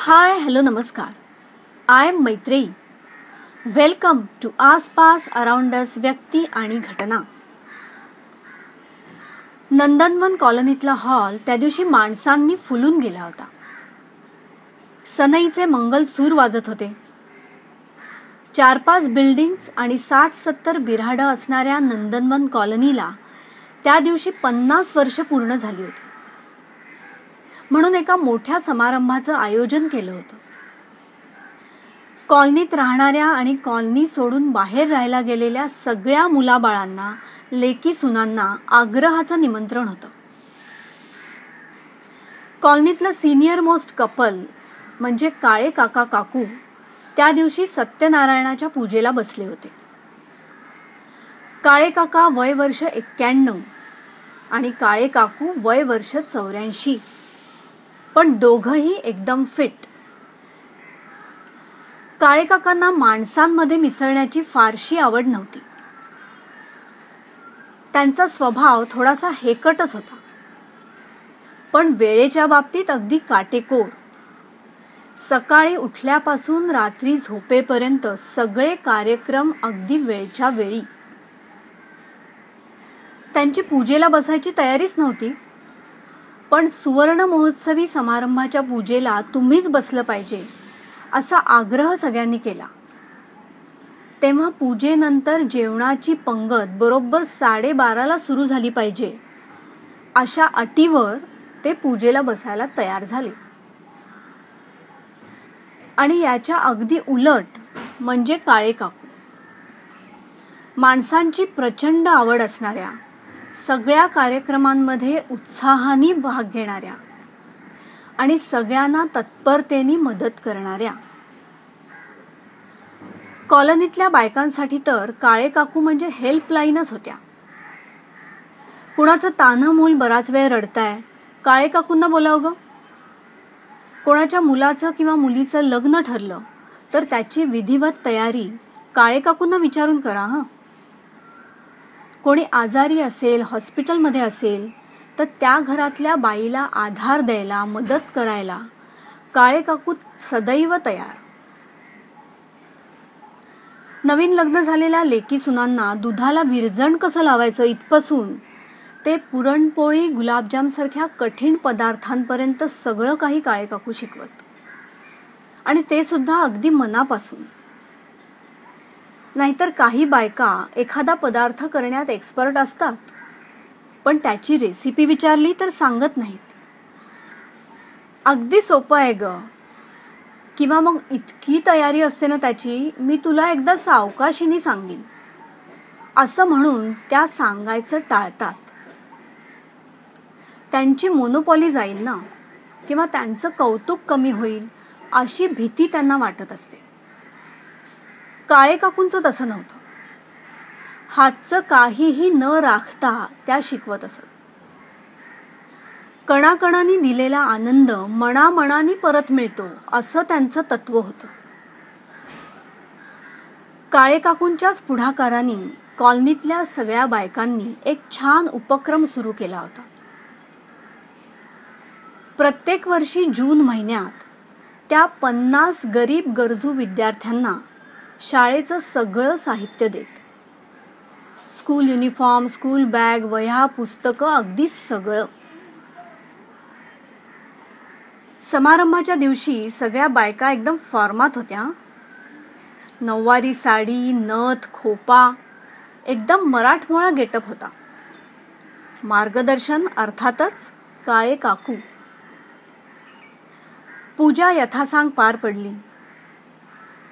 हाय hello नमस्कार. I am Maitreyi. Welcome to आसपास around us व्यक्ती आणि घटना. नंदनवन कॉलनीतला हॉल त्या दिवशी माणसांनी फुलून गेला होता. सनईचे मंगल सूर वाजत होते. 4-5 बिल्डिंग्स आणि 60-70 बिऱ्हाडं असणाऱ्या नंदनवन कॉलनीला त्या दिवशी 50 वर्ष पूर्ण झाली होती. म्हणून एका मोठ्या समारंभाचं आयोजन केलं होतं. कॉलनीत राहणाऱ्या आणि कॉलनी सोडून बाहेर राहायला गेलेल्या सगळ्या मुलाबाळांना, लेकी सुनांना आग्रहाचं निमंत्रण होतं. कॉलनीतलं सिनियर मोस्ट कपल म्हणजे काळे काका काकू त्या दिवशी सत्यनारायणाच्या पूजेला बसले होते. काळे काका वय वर्ष 91 आणि काळे काकू वय वर्ष 84, पण दोघंही एकदम फिट. काळे काकांना माणसांमध्ये मिसळण्याची फारशी आवड नव्हती. त्यांचा स्वभाव थोडासा हेकटच होता, पण वेळेच्या बाबतीत अगदी काटेकोर. सकाळी उठल्यापासून रात्री झोपेपर्यंत सगळे कार्यक्रम अगदी वेळच्या वेळी. त्यांची पूजेला बसायची तयारीच नव्हती, पण सुवर्ण महोत्सवी समारंभाच्या पूजेला तुम्हीच बसलं पाहिजे असा आग्रह सगळ्यांनी केला. तेव्हा पूजेनंतर जेवणाची पंगत बरोबर 12:30ला सुरू झाली पाहिजे अशा अटीवर ते पूजेला बसायला तयार झाले. आणि याच्या अगदी उलट म्हणजे काळे काकू. माणसांची प्रचंड आवड असणाऱ्या, सगळ्या कार्यक्रमांमध्ये उत्साहाने भाग घेणाऱ्या आणि सगळ्यांना तत्परतेने मदत करणाऱ्या. कॉलनीतल्या बायकांसाठी तर काळे काकू म्हणजे हेल्पलाईनच होत्या. कुणाचं तान्हं मूल बराच वेळ रडतंय, काळे काकूंना बोलावं ग. कोणाच्या मुलाचं किंवा मुलीचं लग्न ठरलं तर त्याची विधिवत तयारी काळे काकूंना विचारून करा. कोणी आजारी असेल, हॉस्पिटलमध्ये असेल तर त्या घरातल्या बाईला आधार द्यायला, मदत करायला काळे काकू सदैव तयार. नवीन लग्न झालेल्या लेकी सुनांना दुधाला विरजण कसं लावायचं इथपासून ते पुरणपोळी, गुलाबजाम सारख्या कठीण पदार्थांपर्यंत सगळं काही काळे काकू शिकवत. आणि ते सुद्धा अगदी मनापासून. नाहीतर काही बायका एखादा पदार्थ करण्यात एक्सपर्ट असतात, पण त्याची रेसिपी विचारली तर सांगत नाहीत. अगदी सोपं आहे ग, किंवा मग इतकी तयारी असते ना त्याची, मी तुला एकदा सावकाशीने सांगेन असं म्हणून त्या सांगायचं टाळतात. त्यांची मोनोपॉली जाईल ना, किंवा त्यांचं कौतुक कमी होईल अशी भीती त्यांना वाटत असते. काळे काकूंचं तसं नव्हतं. हातचं काहीही न राखता त्या शिकवत असत. कणाकणांनी दिलेला आनंद मनामनाने परत मिळतो असं त्यांचं तत्व होतं. काळे काकूंच्याच पुढाकाराने कॉलनीतल्या सगळ्या बायकांनी एक छान उपक्रम सुरू केला होता. प्रत्येक वर्षी जून महिन्यात त्या 50 गरीब गरजू विद्यार्थ्यांना शाळेचं सगळं साहित्य देत. स्कूल युनिफॉर्म, स्कूल बॅग, वह्या, पुस्तकं, अगदी सगळं. समारंभाच्या दिवशी सगळ्या बायका एकदम फॉर्मात होत्या. नऊवारी साडी, नथ, खोपा, एकदम मराठमोळा गेटअप होता. मार्गदर्शन अर्थातच काळे काकू. पूजा यथासांग पार पडली.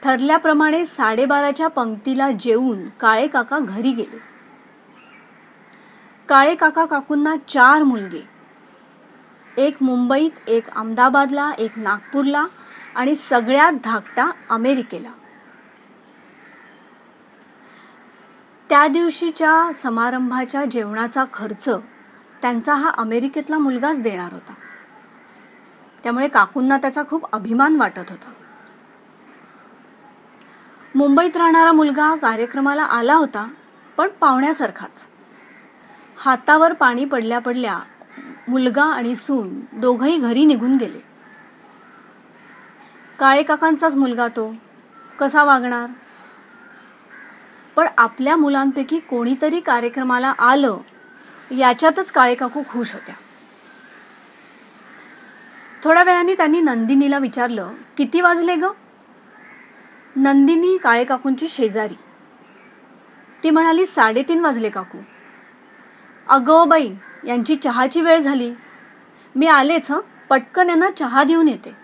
ठरल्याप्रमाणे 12:30च्या पंक्तीला जेवून काळे काका घरी गेले. काळे काका काकूंना 4 मुलगे, एक मुंबईत, एक अहमदाबादला, एक नागपूरला आणि सगळ्यात धाकटा अमेरिकेला. त्या दिवशीच्या समारंभाच्या जेवणाचा खर्च त्यांचा हा अमेरिकेतला मुलगाच देणार होता. त्यामुळे काकूंना त्याचा खूप अभिमान वाटत होता. मुंबईत राहणारा मुलगा कार्यक्रमाला आला होता, पण पाहुण्यासारखाच. हातावर पाणी पडल्या पडल्या मुलगा आणि सून दोघंही घरी निघून गेले. काळे काकांचाच मुलगा तो, कसा वागणार? पण आपल्या मुलांपैकी कोणीतरी कार्यक्रमाला आलं याच्यातच काळे काकू खुश होत्या. थोड्या वेळाने त्यांनी नंदिनीला विचारलं, किती वाजले ग? नंदिनी काळे काकूंची शेजारी. ती म्हणाली, 3:30 वाजले काकू. अगं बाई, यांची चहाची वेळ झाली. मी आलेच पटकन यांना चहा देऊन येते.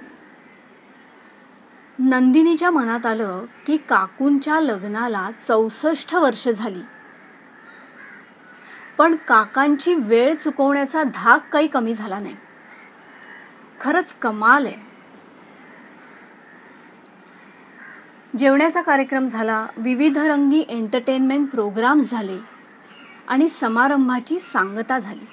नंदिनीच्या मनात आलं की काकूंच्या लग्नाला 64 वर्ष झाली, पण काकांची वेळ चुकवण्याचा धाक काही कमी झाला नाही. खरंच कमाल आहे. जेवण्याचा कार्यक्रम झाला, विविध रंगी एंटरटेनमेंट प्रोग्राम्स झाले आणि समारंभाची सांगता झाली.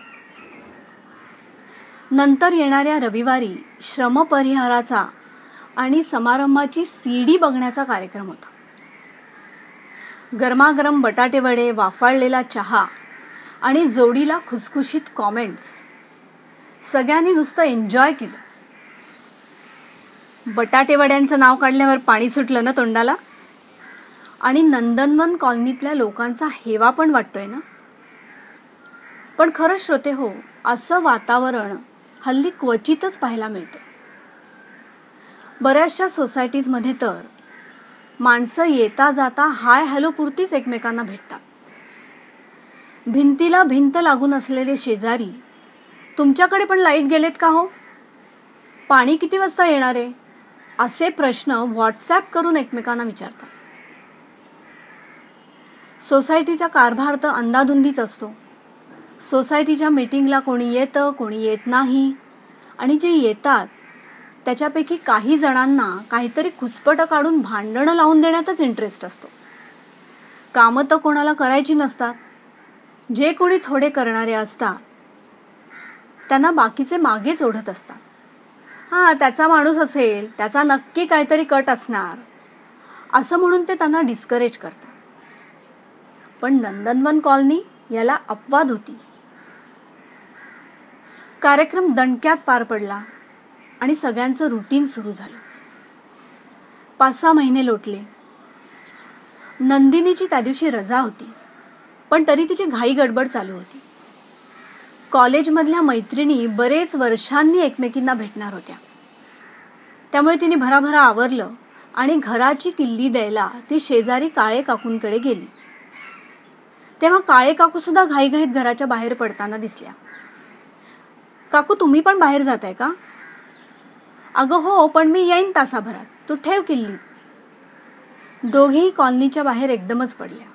नंतर येणाऱ्या रविवारी श्रमपरिहाराचा आणि समारंभाची CD बघण्याचा कार्यक्रम होता. गरमागरम बटाटे वडे, वाफाळलेला चहा आणि जोडीला खुसखुशीत कॉमेंट्स. सगळ्यांनी नुसतं एन्जॉय केलं. बटाटे वड्यांचं नाव काढल्यावर पाणी सुटलं ना तोंडाला. आणि नंदनवन कॉलनीतल्या लोकांचा हेवा पण वाटतोय ना. पण खरं श्रोते हो, असं वातावरण हल्ली क्वचितच पाहायला मिळतं. बऱ्याचशा सोसायटीजमध्ये तर माणसं येता जाता हाय हॅलो पुरतीच एकमेकांना भेटतात. भिंतीला भिंत लागून असलेले शेजारी, तुमच्याकडे पण लाईट गेलेत का हो? पाणी किती वाजता येणार आहे? असे प्रश्न व्हॉट्सॲप करून एकमेकांना विचारतात. सोसायटीचा कारभार तर अंदाधुंदीच असतो. सोसायटीच्या मीटिंगला कोणी येतं, कोणी येत नाही. आणि जे येतात त्याच्यापैकी काही जणांना काहीतरी खुसपटं काढून भांडणं लावून देण्यातच इंटरेस्ट असतो. कामं तर कोणाला करायची नसतात. जे कोणी थोडे करणारे असतात त्यांना बाकीचे मागेच ओढत असतात. हां, त्याचा माणूस असेल, त्याचा नक्की काहीतरी कट असणार, असं म्हणून ते त्यांना डिस्करेज करतात. पण नंदनवन कॉलनी याला अपवाद होती. कार्यक्रम दणक्यात पार पडला आणि सगळ्यांचं रुटीन सुरू झालं. 5-6 महिने लोटले. नंदिनीची त्या दिवशी रजा होती, पण तरी तिची घाई गडबड चालू होती. कॉलेजमधल्या मैत्रिणी बरेच वर्षांनी एकमेकींना भेटणार होत्या. त्यामुळे तिने भराभरा आवरलं आणि घराची किल्ली द्यायला ती शेजारी काळे काकूंकडे गेली. तेव्हा काळे काकू सुद्धा घाईघाईत घराच्या बाहेर पडताना दिसल्या. काकू, तुम्ही पण बाहेर जाताय का? अगं हो, पण मी येईन तासाभरात, तू ठेव किल्ली. दोघेही कॉलनीच्या बाहेर एकदमच पडल्या.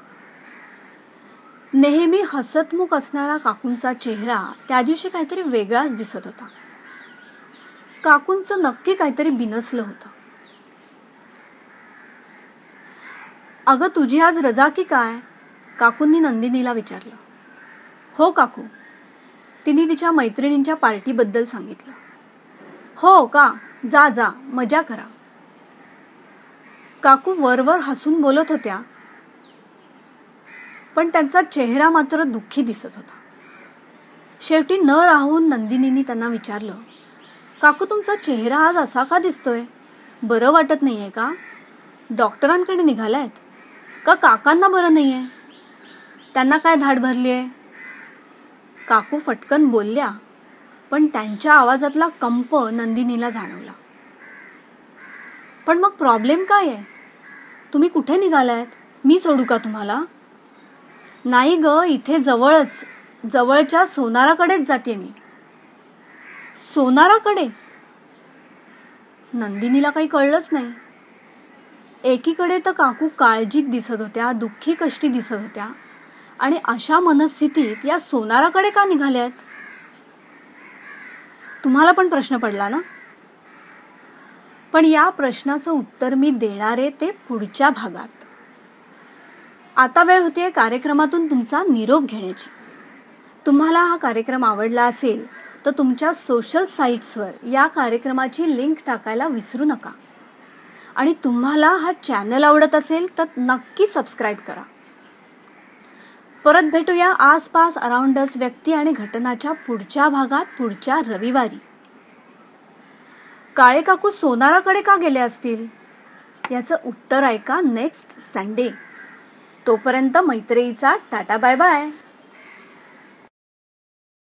नेहमी हसतमुख असणारा काकूंचा चेहरा त्या दिवशी काहीतरी वेगळाच दिसत होता. काकूंचं नक्की काहीतरी बिनसलं होतं. अगं, तुझी आज रजा की काय? काकूंनी नंदिनीला विचारलं. हो काकू, तिने तिच्या मैत्रिणींच्या पार्टीबद्दल सांगितलं. हो का, जा जा, मजा करा. काकू वरवर हसून बोलत होत्या, पण त्यांचा चेहरा मात्र दुःखी दिसत होता. शेवटी न राहून नंदिनीने त्यांना विचारलं, काकू, तुमचा चेहरा आज असा का दिसतोय? बरं वाटत नाहीये का? डॉक्टरांकडे निघालायत का? काकांना बरं नाहीये? त्यांना काय धाड भरली आहे? काकू फटकन बोलल्या, पण त्यांच्या आवाजातला कंप नंदिनीला जाणवला. पण मग प्रॉब्लेम काय आहे? तुम्ही कुठे निघालायत? मी सोडू का तुम्हाला? नाही ग, इथे जवळच्या सोनाराकडेच जाते मी. सोनाराकडे? नंदिनीला काही कळलंच नाही. एकीकडे तर काकू काळजीत दिसत होत्या, दुःखी कष्टी दिसत होत्या, आणि अशा मनस्थितीत या सोनाराकडे का निघाल्यात? तुम्हाला पण प्रश्न पडला ना? पण या प्रश्नाचं उत्तर मी देणारे ते पुढच्या भागात. आता वेळ होतीये कार्यक्रमातून तुमचा निरोप घेण्याची. तुम्हाला हा कार्यक्रम आवडला असेल तर तुमच्या सोशल साईट्सवर या कार्यक्रमाची लिंक टाकायला विसरू नका. आणि तुम्हाला हा चॅनल आवडत असेल तर नक्की सबस्क्राईब करा. परत भेटूया आसपास अराउंड अस व्यक्ती आणि घटनाच्या पुढच्या भागात पुढच्या रविवारी. काळे काकू सोनाराकडे का गेले असतील? याचं उत्तर ऐका नेक्स्ट संडे. तोपर्यंत मैत्रीचा टाटा बाय बाय.